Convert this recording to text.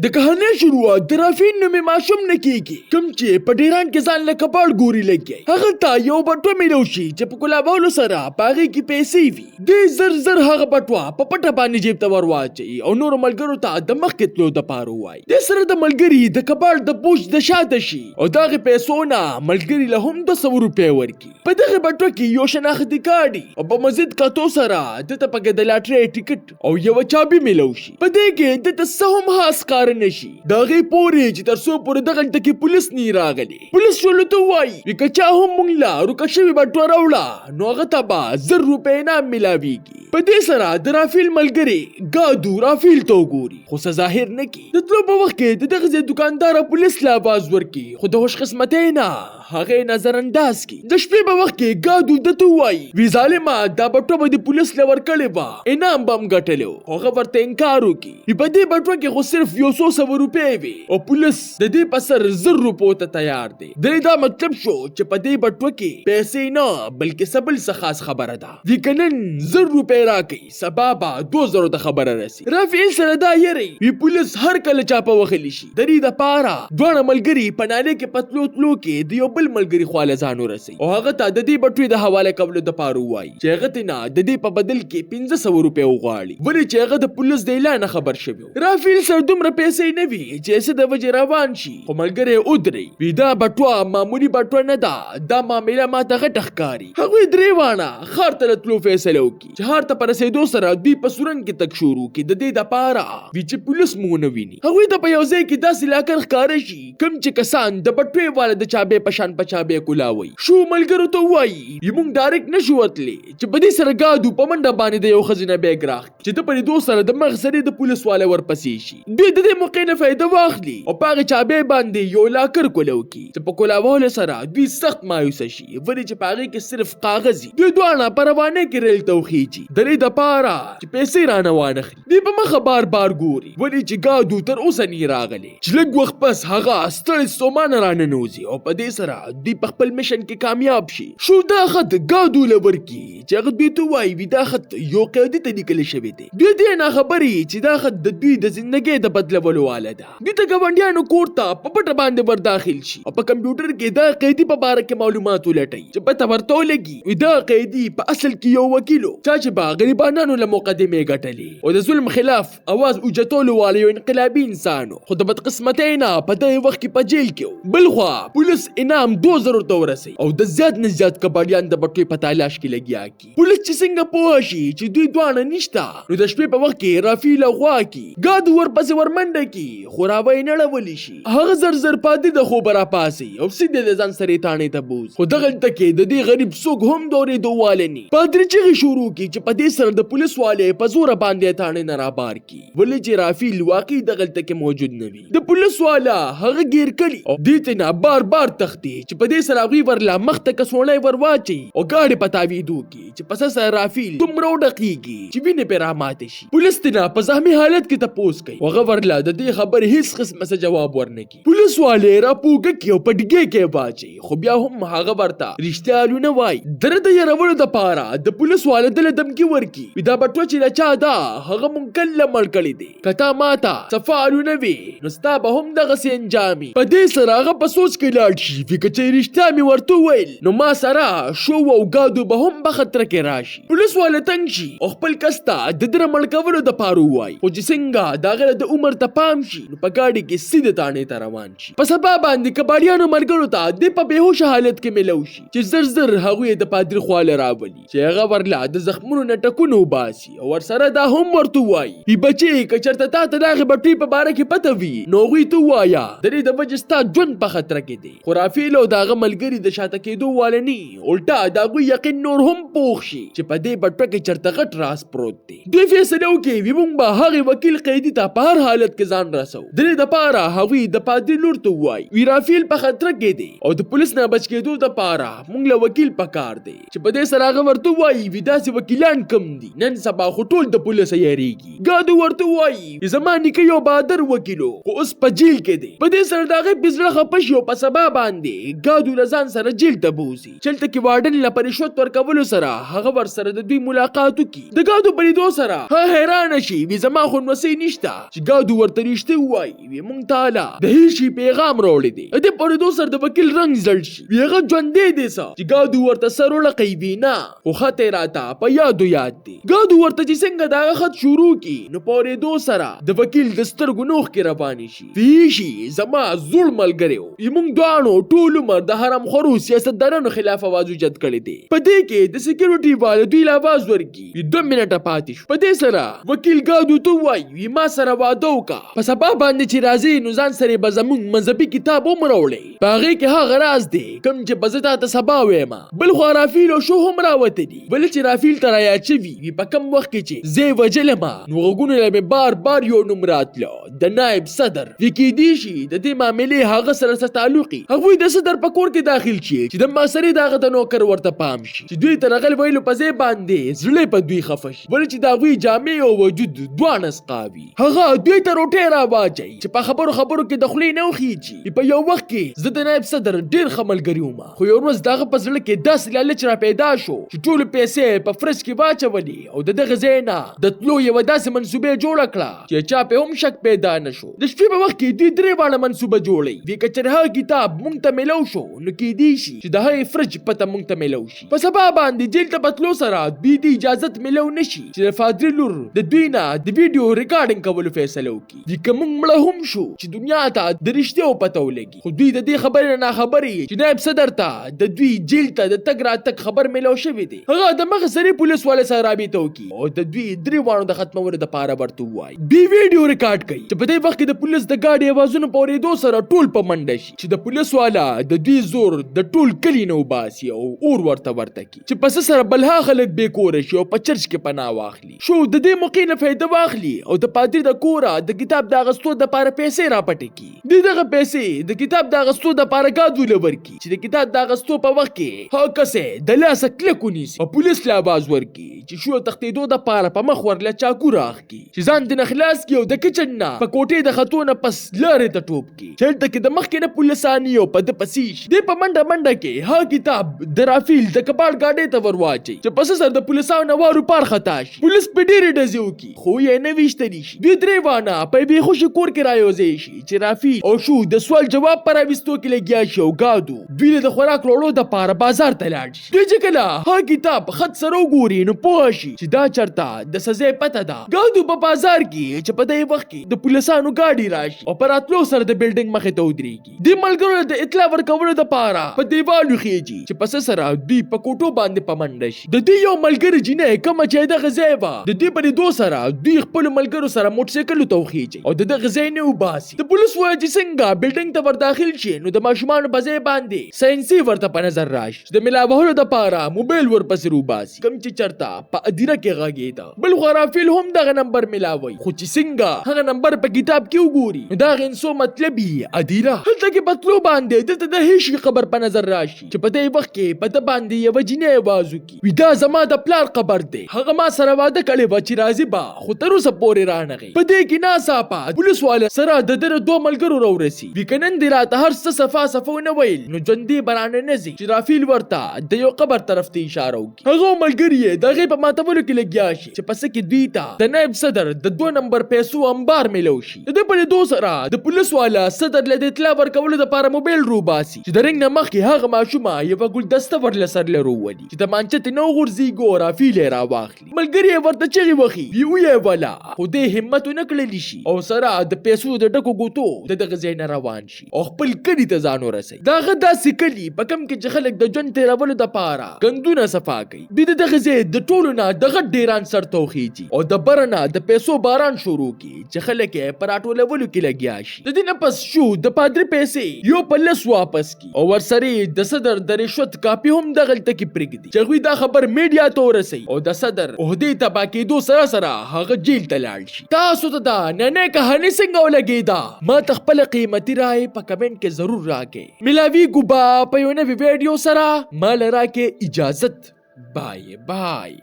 د کہانی شروعات د رافین نومي ماشوم نه کیږي کوم چې په ډیران کې ځان له کپاړ ګوري لګي هغه ته یو بټوه میلو شي چې په کلابولو سره پاغي کې پیسې وي د زر زر هغه بټوه په پټه باندې جیب ته ورواچي او نور ملګرو ته د مخ کې تلو د پاره وای د سره د ملګری د کپاړ د پوش د شاته شي او دغه پیسو نه ملګری له هم 200 روپۍ ورکي په دغه بټوه کې یو شناختی کارت او په مزید کاتو سره د ته په د لاټري ټیکټ او یو چابي میلو شي په دې کې د تسهم خاص نشي داغه پورې چې ترسو پورې دغه کې پولیس نی راغلي پولیس شولو ته وای وکچا هم مونږ لا روکښوي بټوه راوړه نو هغه ته به 100 روپۍ انعام ملاويږي په دې سره د رافیل ملګری ګادو رافیل ته وګوري خو ظاهر نه کی د تلو په وخت کې دغه دکاندار پولیس لا आवाज ورکي خو د هوش قسمتې نه هغه نظر انداز کی د شپې په وخت کې ګادو دته وای وی ظالما دا بټوه د پولیس لور کړي با انعام بم غټلو هغه ورته انکار وکي په دې بټوه کې خو صرف 100 روپۍ وي او پولیس د دې پسر 100 روپو ته تیار دی دا مطلب شو چې په دې بټوه کې پیسې نه بلکې سبل څه خاص خبره ده وکنن 100 روپۍ راکې سبا به 2000 ته خبره راسي رافیل سره دا یری وی پولیس هر کله چاپه وخلی شي د دې د پاره دوه ملګری پناله کې پتلو تلو کې د یو بل ملګری خواله ځانو رسي او هغه ته د دې بټوې د حواله کولو د پاره وای چې هغه ته نه د دې په بدل کې 1500 روپۍ وغواړي ولې چې هغه د پولیس د اعلان خبر شوی رافیل سره دومره پیسې نه وي چې څه د وجه روان شي خو ملګری ودري وی دا بټوه معمولی بټوه نه ده دا معاملې ماته غټ ښکاري هغه درې وانه خار ته تلو فیصله وکي چې هر ته پر رسیدو سره دوی په سورنګ کې تک شروع کی د دې د پاره وی چې پولیس مونږ نه ویني هغه د په یو ځای کې داسې لاکر ښکار شي کوم چې کسان د بټوې والا د چابې پشان پچابې کولاوي شو ملګرو ته وایي موږ ډایرکټ نشو وتلی چې په دې سره ګادو په منډه باندې د یو خزینه بیگ راخ چې ته په دوه سره د مغ سره د پولیس والا ورپسې شي دوی د دې موقع نه فائدہ واخلي او پاغه چابې باندې یو لاکر کولو کی چې په کولاوله سره دوی سخت مایوس شي ورې چې پاغه کې صرف کاغذي دوی دوه پروانه کې ریل توخیږي د دې د پاره چې پیسې رانه وانه دوی په مخه بار ګوري ورې چې ګادو تر اوسه نه راغلي چې لږ وخت پس هغه ستړي سومان رانه نوزي او په دې سره دوی په خپل میشن کې کامیاب شي شو دا خط ګادو لور کی چې هغه دوی ته وایي وی دا خط یو قیدی ته لیکل شوی دی دوی دې نه خبري چې دا خط د دوی د ژوندۍ د بدلولو واله ده دوی ته ګاونډیانو کوړه په پټه باندې ور داخل شي او په کمپیوټر کې دا قیدی په اړه کې معلومات ولټي چې پته ورته لګي وی دا قیدی په اصل کې یو وکیلو چې با غریبانو له مقدمه غټلې او د ظلم خلاف आवाज اوجتولو والو انقلابي انسانو خو د بدقسمتۍ نه په دې وخت کې په جیل کې بلخوا پولیس انعام 2000 ته ورسي او د زیات نه زیات کباړیان د بټوي په تلاش کې لګیا کی پولیس چې څنګه پوه شي چې دوی دوانه نشتا نو د شپې په وخت کې رافیل غوا کی ګادو ورپسې ورمنډه کی خو راوي نه لولي شي هغه زر زر پاتې د خو برا پاسي او سیده د ځان سره تانه ته بوز خو دغه تکي د دې غریب سوق هم دورې دوالني پادری چې شروع کی چې په دې سره د پولیس والے په زور باندې تانه نه را بار کی ولې چې رافیل واقعي دغه تکي موجود نه وي د پولیس والا هغه گیر کړي او دې ته نه بار بار تختی چې په دې سره غوي ورلا مخته کسوړې ورواچي او گاډي پتاوي دوکي چې پس سره رافیل دومره ډقيږي چې وینې پر رامات شي پولیس ته په زخمي حالت کې تپوس کوي او غورلا د دې خبر هیڅ قسمه څه جواب ورنکي پولیس والے را پوګه کې او پټګي کې واچي خو بیا هم هغه ورته رښتیا لونه وای درد یې راوړل د پاره د پولیس والے د دمکی ورکی دا بټو چې لچا دا هغه مونږ کله مړ کړی دی کتا ماته صفالونه وی نو ستا به هم دغه سي انجامي په دې سره هغه په سوچ کې لاړ شي فکر چې رښتیا می ورته ویل نو ما سره شو او ګادو به هم په خطر کې راشي پولیس والے تنګ شي او خپل کستا د در مړ کولو د پاره وای او چې څنګه دا غره د عمر ته پام شي نو په گاډي کې سیده تانه ته روان شي په سبا باندې کباړیانو مرګرو ته د په بهوش حالت کې ملو شي چې زر زر هغه د پادری خواله راولي چې هغه ورلا د زخمونو نه ټکونو باسي او ور سره دا هم ورته وای ای بچي کچرته تا ته دغه بټي په باره کې پته وی نو غوي ته وایا د دې د وجستا جون په خطر کې دی خرافیل او دغه ملګری د شاته کېدو والني الټا دا غوي یقین نور هم پوښ شي چې په دې بټه کې چرته غټ راس پروت دی دوی فیصله وکي وی مونږ به هغه وکیل قیدی ته په هر حالت کې ځان رسو د دې د پاره هغوی د پادری لور ته وای وی رافیل په خطر کې دی او د پولیس نه بچ کېدو د پاره مونږ له وکیل پکار دی چې په دې سره هغه ورته وای وی داسې وکیلان کم دي نن سبا خټول د پولیس یریږي ګادو ورته وای زمانه کې یو بادر وکیلو خو اوس په جیل کې دی په دې سره دغه بزړه خپش یو په سبا باندې کې ګادو لزان سره جیل ته بوزي. چلته کې وارډن له رشوت ورکولو سره هغه ور سره د دوی ملاقات وکي. د ګادو په لیدو سره حیران شي وی زما خو نوسي نشته چې ګادو ورته رښتیا وایي وی مونږ تعالی د هیڅ شي پیغام راوړی دی. د په لیدو سره د وکیل رنگ زړ شي وی هغه ژوندې دی چې ګادو ورته سره لقي وینا خو خطه راته په یاد دی. ګادو ورته چې څنګه دا خط شروع کی نو په لیدو سره د وکیل د سترګو نوخ کې رواني شي. ویشي زما زوړ ملګریو یمونږ دوانو ټول عمر د حرام خورو سیاستدانانو خلاف आवाज اوچت کړی دی. په دې کې د سکیورټي والو دوی لا आवाज ورکی 2 منټه پاتې شو. په دې سره وکیل ګادو ته وایي ما سره واده وکړه په سبا باندې چې راځي نو ځان سره به زمونږ مذهبي کتاب ومروړي. په هغې کې هغه راز دی کوم چې به زه تاته سبا وایم. بل خو رافیل او شو هم راوته دي ولې چې رافیل ته رایاد شوي په کوم وخت کې چې زه وجلم نو غوږونه له مې بار یو نوم راتلو د نائب صدر. کېدی شي د دې معاملې هغه سره څه تعلق هغوی د صدر په کور کې داخل شي چې د ماسرې دغه د نوکر ورته پام شي چې دوی ته رغل ویلو په ځای باندې زړه په دوی خفه شي ولې چې د هغوی جامې او وجود دواړه سقاوي. هغه دوی ته روټۍ راواچوي چې په خبرو کې د خولې نه وخیږي. په یو وخت کې زه د نائب صدر ډېر ښه ملګری وم خو یو ورځ دغه په زړه کې داسې لالچ را پیدا شو چې ټولو پیسې په فرج کې واچولې او د دغه ځای نه د تلو یوه داسې منصوبه جوړه کړه چې چا په هم شک پیدا نه شو. د شپې په وخت کې دوی 3 واړه منصوبه جوړوي وی که چېرې هغه کتاب مونږ ته میلو شو نو کېدی شي چې د هغې فرج پته مونږ ته میلو شي. په سبا باندې جیل ته په تلو سره دوی د اجازت میلو نه شي چې د فادري لور د دوی نه د ویډیو ریکارډینګ کولو فیصله وکړي. وی که مونږ مړه هم شو چې دنیا ته د رښتیاو پته ولګي. خو دوی د دې خبرې نه ناخبرې چې نائب صدر ته د دوی جیل ته د تګ راتګ خبر میلو شوی دی. هغه د مغه سری پولیس والے سره رابطه وکړي او د دوی 3 واړو د ختمولو دپاره ورته ووایي. دوی ویډیو ریکارډ کوي چې په دې وخت کې د پولیس د ګاډي اوازونه په اورېدو سره ټول په منډه شي چې د پولیس والا د دوی زور د ټول کلي نه وباسي او اور ورته کی چې پس سره بلها خلک بې کوره شي او په چرچ کې پناه واخلي. شو د دې موقع نه فایده واخلي او د پادري د کوره د کتاب د اغستو دپاره پیسې راپټې کړي. دغه پیسې د کتاب د اغستو دپاره ګادو له ورکړي چې د کتاب د اغستو په وخت کې هغه کسې د لاسه کلک ونیسي او پولیس له آواز ورکړي چې شو تښتېدو دپاره په مخ ورله چاقو رااخلي چې ځان دې نه خلاص کړي او د کچن نه په کوټې د خطو نه پس لارې ته ټوپ کړي. چلته کې د مخکې نه پولیساني او په ده پسې شي. دې په منډه کې هغه کتاب د رافیل د کپاړ ګاډۍ ته ور واچوي چې پس سره د پولیسانو نه وارو پار خطا شي. پولیس په ډېرې ډزې وکړي خو یې نه ویشتلی شي. دوی 3 وانه په بېخوشي کور کې رایوځی شي چې رافیل او شو د سوال جواب په راویستو کې لګیا شي او ګادو دوی د خوراک راوړلو دپاره بازار ته لاړ شي. دوی چې کله هغه کتاب خط سره وګوري نو پوه شي چې دا چرته د سزا پته ده. ګادو په بازار کې چې په دې وخت کې د پولیسانو ګاډي راشي او په راتلو سره د بلډینګ مخې ته ودرېږي. د ملګرو د اطلاع ورکولو دپاره په دیوال وخیږي چې پس سره دوی په کوټو باندې په منډه شي. د دوی یو ملګری جینۍ کومه چې دغه ځای وه د دوی په لیدو سره دوی خپلو ملګرو سره موټرسایکلو ته وخیږي او د دغه ځای نه وباسي. د پولیس وایي چې څنګه بلډینګ ته ور داخل شي نو د ماشومانو په ځای باندې ساینسي ورته په نظر راشي چې د ملا وهلو دپاره موبایل ورپسې روباسي کوم چې چرته په ادیره کې غږېده. بل خو رافیل هم دغه نمبر ملاوي خو چې څنګه هغه نمبر په کتاب کې وګوري نو دغه انسو مطلب یې ادیره. هلته کې په تلو باندې دلته د هیڅ خبر په نظر راشي چې په دې وخت کې په ده باندې یوه جینۍ آواز وکړي وي دا زما د پلار قبر دی. هغه ما سره واده کړی وه چې راځي به خو تر اوسه پورې رانغی. په دې کې ناڅاپه پولیس والا سره د ده 2 ملګرو راورسي وي که نن دې راته هر څه صفا ونه ویل نو ژوندې به رانه نه ځي. چې رافیل ورته د یو قبر طرف ته اشاره وکړي. هغه ملګري یې د هغې په ماتولو کې لګیا شي چې پسه کې دوی ته د نائب صدر د 2 نمبر پیسو انبار میلو شي. د دې په لیدو سره د پولیس والا صدر له د اطلاع ورکولو دپاره موبایل روباسي چې د رنګ نه مخکې هغه ماشومه یوه ګلدسته ورله سر له روولي چې د مانچه ترې نه وغورځېږي او رافیل یې راواخلي. ملګري یې ورته چغې وهي وي ویې وله خو دې همت ونه کړلی شي او سره د پیسو د ډکو ګوتو د دغه ځای نه روان شي او خپل کلي ته ځان ورسوي. د هغه داسې کلي په کوم کې چې خلک د ژوند تېرولو دپاره ګندونه صفا کوي. دوی د دغه ځای د ټولو نه د غټ ډیران سر ته وخیږي او د بره نه د پیسو باران شروع کړي چې خلک یې په راټولولو کې لګیا شي. د دې نه پس شو د پادري پیسې یو په لس واپس کړي او ورسره د صدر د رشوت کاپي هم دغلته کې پرېږدي چې هغوی دا خبر میډیا ته ورسوي او د صدر عهدې تباه کېدو سره هغه جیل ته لاړ شي. تاسو ته دا نننۍ کهاني څنګه ولګېده ما ته خپله قیمتي رایې په کمنټ کې ضرور راکړئ. ملاویږو به په یو نوي ویډیو سره ما له راکړئ اجازت. بای بای.